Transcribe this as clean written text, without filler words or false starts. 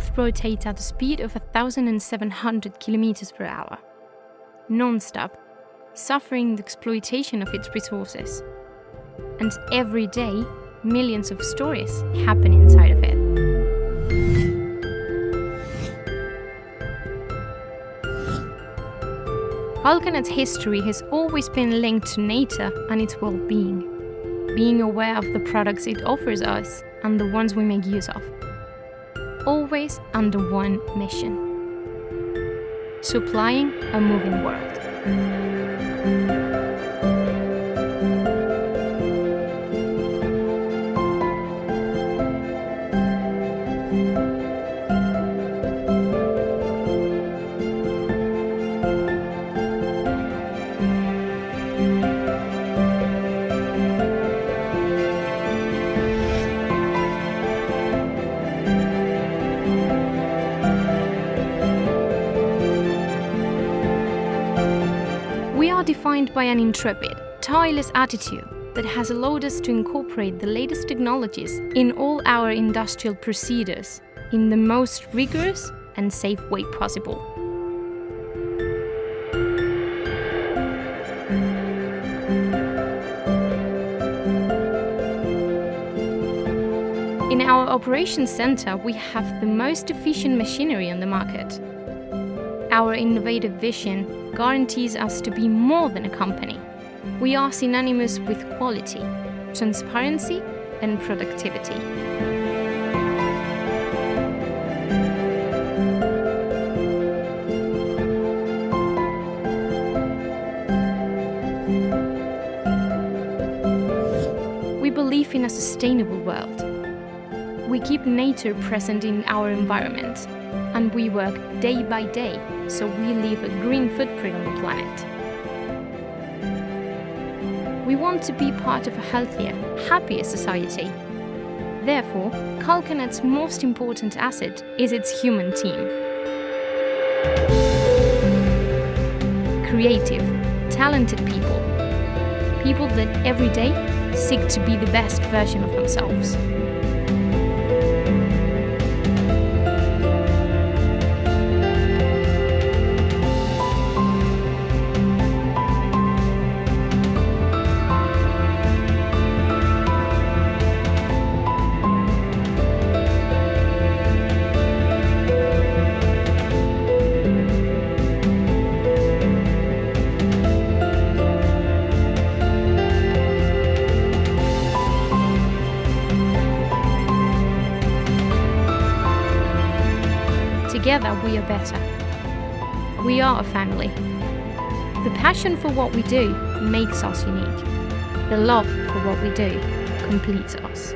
Earth rotates at a speed of 1,700 kilometers per hour, non-stop, suffering the exploitation of its resources. And every day, millions of stories happen inside of it. Calconut's history has always been linked to nature and its well-being, being aware of the products it offers us and the ones we make use of. Always under one mission: supplying a moving world. We are defined by an intrepid, tireless attitude that has allowed us to incorporate the latest technologies in all our industrial procedures in the most rigorous and safe way possible. In our operations center, we have the most efficient machinery on the market. Our innovative vision guarantees us to be more than a company. We are synonymous with quality, transparency, and productivity. We believe in a sustainable world. We keep nature present in our environment, and we work day by day so we leave a green footprint on the planet. We want to be part of a healthier, happier society. Therefore, Calconut's most important asset is its human team. Creative, talented people. People that every day seek to be the best version of themselves. Together we are better. We are a family. The passion for what we do makes us unique. The love for what we do completes us.